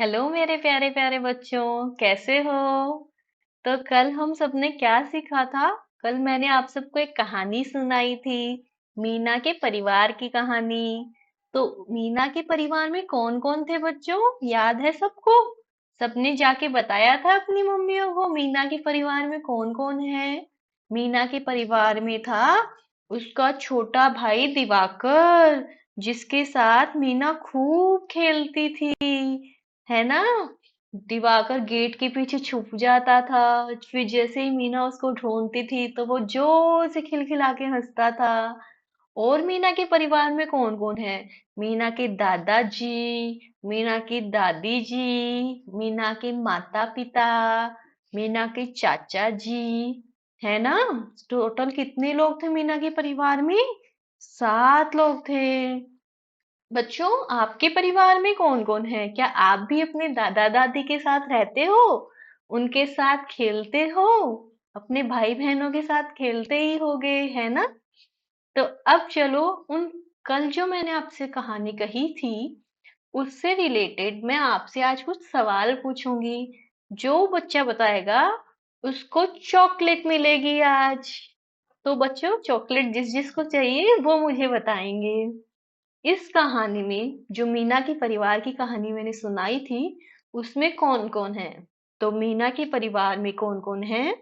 Hello मेरे प्यारे प्यारे बच्चों, कैसे हो? तो कल हम सबने क्या सीखा था? कल मैंने आप सबको एक कहानी सुनाई थी, मीना के परिवार की कहानी। तो मीना के परिवार में कौन कौन थे बच्चों, याद है सबको? सबने जाके बताया था अपनी मम्मियों को मीना के परिवार में कौन कौन है। मीना के परिवार में था उसका छोटा भाई दिवाकर, जिसके साथ मीना खूब खेलती थी, है ना। दिवाकर गेट के पीछे छुप जाता था, फिर जैसे ही मीना उसको ढूंढती थी तो वो जोर से खिलखिला के हंसता था। और मीना के परिवार में कौन कौन है? मीना के दादाजी, मीना की दादी जी, मीना के माता पिता, मीना के चाचा जी, है ना। टोटल कितने लोग थे मीना के परिवार में? 7 लोग थे। बच्चों, आपके परिवार में कौन कौन है? क्या आप भी अपने दादा दादी के साथ रहते हो, उनके साथ खेलते हो? अपने भाई बहनों के साथ खेलते ही होगे, है ना। तो अब चलो, उन कल जो मैंने आपसे कहानी कही थी उससे रिलेटेड मैं आपसे आज कुछ सवाल पूछूंगी। जो बच्चा बताएगा उसको चॉकलेट मिलेगी आज। तो बच्चों, चॉकलेट जिस जिसको चाहिए वो मुझे बताएंगे। इस कहानी में, जो मीना के परिवार की कहानी मैंने सुनाई थी, उसमें कौन कौन है? तो मीना के परिवार में कौन कौन है?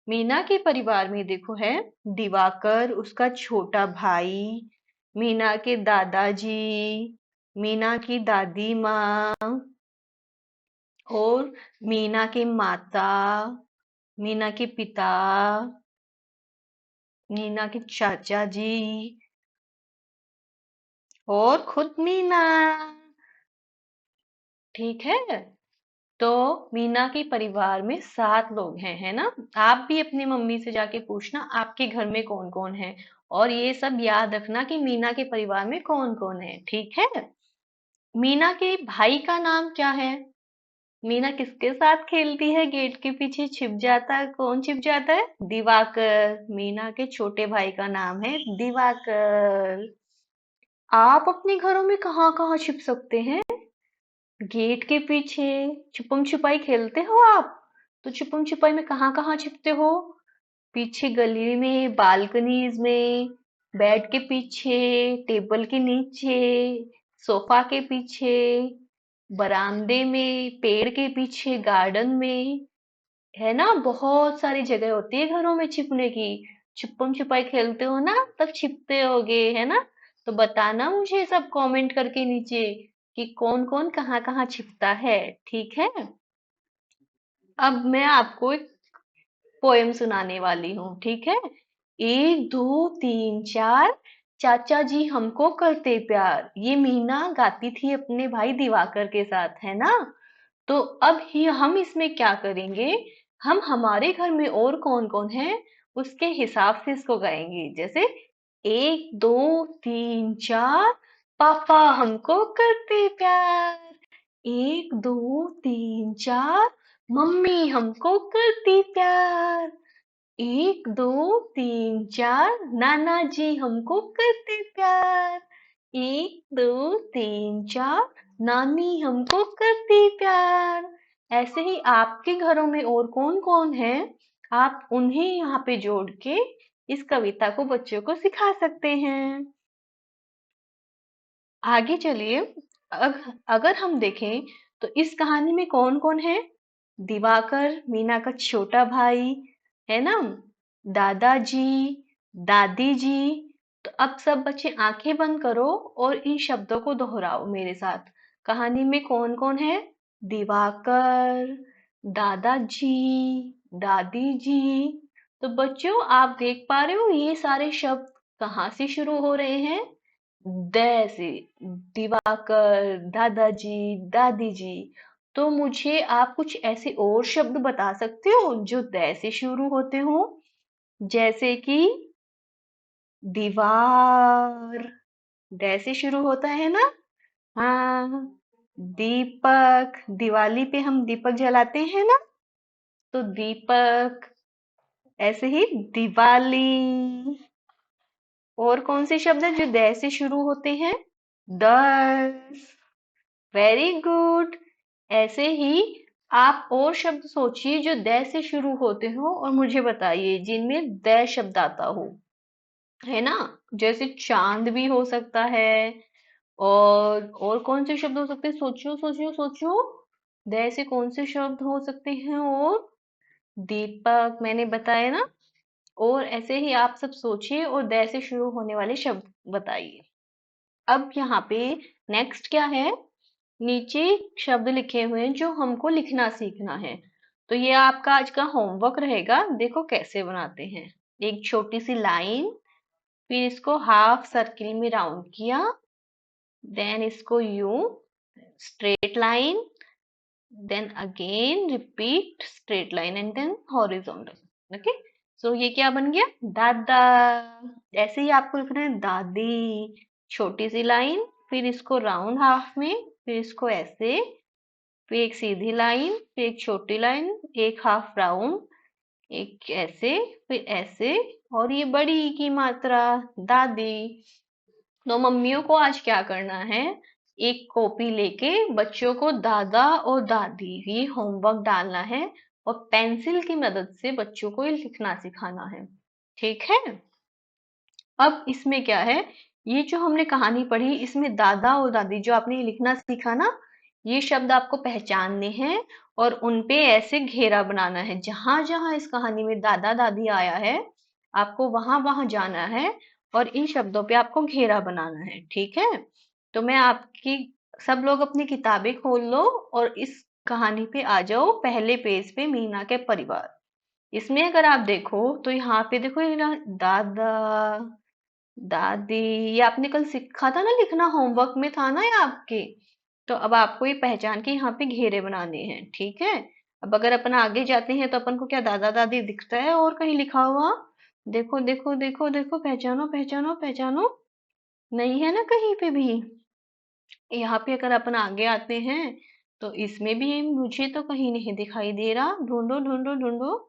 मीना के परिवार में देखो है दिवाकर, उसका छोटा भाई, मीना के दादाजी, मीना की दादी माँ, और मीना के माता, मीना के पिता, मीना के चाचा जी, और खुद मीना। ठीक है। तो मीना के परिवार में 7 लोग हैं, है ना। आप भी अपनी मम्मी से जाके पूछना आपके घर में कौन कौन है, और ये सब याद रखना कि मीना के परिवार में कौन कौन है, ठीक है। मीना के भाई का नाम क्या है? मीना किसके साथ खेलती है, गेट के पीछे छिप जाता है, कौन छिप जाता है? दिवाकर। मीना के छोटे भाई का नाम है दिवाकर। आप अपने घरों में कहाँ कहाँ छिप सकते हैं? गेट के पीछे छुपम छुपाई खेलते हो आप? तो छुपम छुपाई में कहाँ कहाँ छिपते हो? पीछे गली में, बालकनीज में, बेड के पीछे, टेबल के नीचे, सोफा के पीछे, बरामदे में, पेड़ के पीछे, गार्डन में, है ना। बहुत सारी जगह होती है घरों में छिपने की। छुपम छुपाई खेलते हो ना, तब छिपते होगे, है ना। तो बताना मुझे सब कमेंट करके नीचे कि कौन कौन कहाँ कहाँ छिपता है, ठीक है। अब मैं आपको एक पोयम सुनाने वाली हूँ, ठीक है। 1 2 3 4 चाचा जी हमको करते प्यार, ये मीना गाती थी अपने भाई दिवाकर के साथ, है ना। तो अब ही हम इसमें क्या करेंगे, हम हमारे घर में और कौन कौन है उसके हिसाब से इसको गाएंगे। जैसे 1 2 3 4 पापा हमको करते प्यार, 1 2 3 4 मम्मी हमको करती प्यार, 1 2 3 4 नाना जी हमको करते प्यार, 1 2 3 4 नानी हमको करती प्यार। ऐसे ही आपके घरों में और कौन कौन है, आप उन्हें यहाँ पे जोड़ के इस कविता को बच्चों को सिखा सकते हैं। आगे चलिए। अगर हम देखें तो इस कहानी में कौन कौन है? दिवाकर, मीना का छोटा भाई, है ना, दादाजी, दादी जी। तो अब सब बच्चे आंखें बंद करो और इन शब्दों को दोहराओ मेरे साथ। कहानी में कौन कौन है? दिवाकर, दादाजी, दादी जी। तो बच्चों, आप देख पा रहे हो ये सारे शब्द कहाँ से शुरू हो रहे हैं? द से। दिवाकर, दादाजी, दादी जी। तो मुझे आप कुछ ऐसे और शब्द बता सकते हो जो द से शुरू होते हो? जैसे कि दीवार, द से शुरू होता है ना। हाँ। दीपक, दिवाली पे हम दीपक जलाते हैं ना, तो दीपक। ऐसे ही दिवाली। और कौन से शब्द हैं जो द से शुरू होते हैं? दस। Very good. ऐसे ही आप और शब्द सोचिए जो द से शुरू होते हो और मुझे बताइए जिनमें द शब्द आता हो, है ना। जैसे चांद भी हो सकता है। और कौन से शब्द हो सकते हैं, सोचियो सोचियो सोचियो। द से कौन से शब्द हो सकते हैं? और दीपक मैंने बताया ना। और ऐसे ही आप सब सोचिए और द से शुरू होने वाले शब्द बताइए। अब यहाँ पे नेक्स्ट क्या है, नीचे शब्द लिखे हुए हैं जो हमको लिखना सीखना है। तो ये आपका आज का होमवर्क रहेगा, देखो कैसे बनाते हैं। एक छोटी सी लाइन, फिर इसको हाफ सर्किल में राउंड किया, देन इसको यूं straight line, then again repeat straight line and then horizontal. Okay, so ये क्या बन गया, दादा। ऐसे ही आपको लिखना है दादी, छोटी सी लाइन, फिर इसको राउंड हाफ में, फिर इसको ऐसे, फिर एक सीधी लाइन, फिर एक छोटी लाइन, एक हाफ राउंड, एक ऐसे, फिर ऐसे, और ये बड़ी की मात्रा दादी। तो मम्मियों को आज क्या करना है, एक कॉपी लेके बच्चों को दादा और दादी ये होमवर्क डालना है, और पेंसिल की मदद से बच्चों को ये लिखना सिखाना है। ठीक है। अब इसमें क्या है, ये जो हमने कहानी पढ़ी इसमें दादा और दादी जो आपने ये लिखना सीखा ना, ये शब्द आपको पहचानने हैं और उनपे ऐसे घेरा बनाना है। जहां जहां इस कहानी में दादा दादी आया है आपको वहां वहां जाना है और इन शब्दों पे आपको घेरा बनाना है। ठीक है। तो मैं आपकी, सब लोग अपनी किताबें खोल लो और इस कहानी पे आ जाओ, पहले पेज पे मीना के परिवार। इसमें अगर आप देखो तो यहाँ पे देखो, ये ना दादा दादी, ये आपने कल सीखा था ना लिखना, होमवर्क में था ना ये आपके। तो अब आपको ये पहचान के यहाँ पे घेरे बनाने हैं। ठीक है। अब अगर अपन आगे जाते हैं तो अपन को क्या दादा दादी दिखता है और कहीं लिखा हुआ? देखो देखो देखो देखो, पहचानो पहचानो पहचानो। नहीं है ना कहीं पे भी। यहाँ पे अगर अपन आगे आते हैं तो इसमें भी मुझे तो कहीं नहीं दिखाई दे रहा, ढूंढो ढूंढो ढूंढो।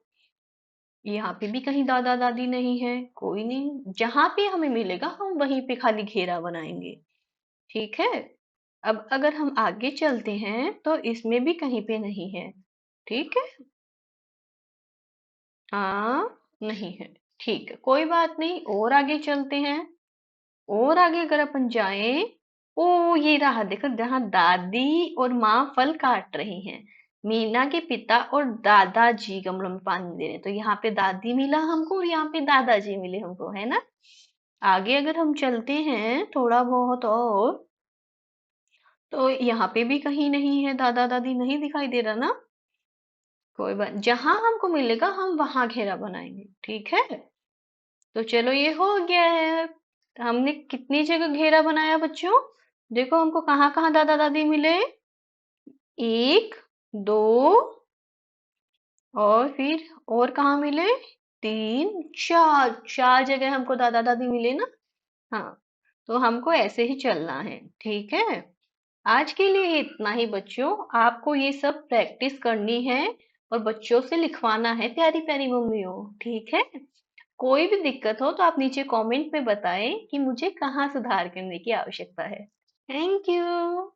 यहाँ पे भी कहीं दादा दादी नहीं है, कोई नहीं। जहां पे हमें मिलेगा हम वहीं पे खाली घेरा बनाएंगे। ठीक है। अब अगर हम आगे चलते हैं तो इसमें भी कहीं पे नहीं है। ठीक है। हाँ, नहीं है। ठीक है, कोई बात नहीं, और आगे चलते हैं। और आगे अगर अपन जाएं, ओ ये रहा, देखो जहाँ दादी और माँ फल काट रही हैं, मीना के पिता और दादाजी गमलों में पानी दे रहे हैं। तो यहाँ पे दादी मिला हमको और यहाँ पे दादाजी मिले हमको, है ना। आगे अगर हम चलते हैं थोड़ा बहुत और, तो यहाँ पे भी कहीं नहीं है, दादा दादी नहीं दिखाई दे रहा ना। कोई बात, जहां हमको मिलेगा हम वहां घेरा बनाएंगे। ठीक है। तो चलो ये हो गया है। हमने कितनी जगह घेरा बनाया बच्चों? देखो हमको कहाँ कहाँ दादा दादी मिले। एक, दो, और फिर और कहाँ मिले? तीन, चार, चार जगह हमको दादा दादी मिले ना। हाँ, तो हमको ऐसे ही चलना है। ठीक है। आज के लिए इतना ही बच्चों, आपको ये सब प्रैक्टिस करनी है और बच्चों से लिखवाना है प्यारी प्यारी मम्मियों। ठीक है। कोई भी दिक्कत हो तो आप नीचे कमेंट में बताएं कि मुझे कहाँ सुधार करने की आवश्यकता है। Thank you.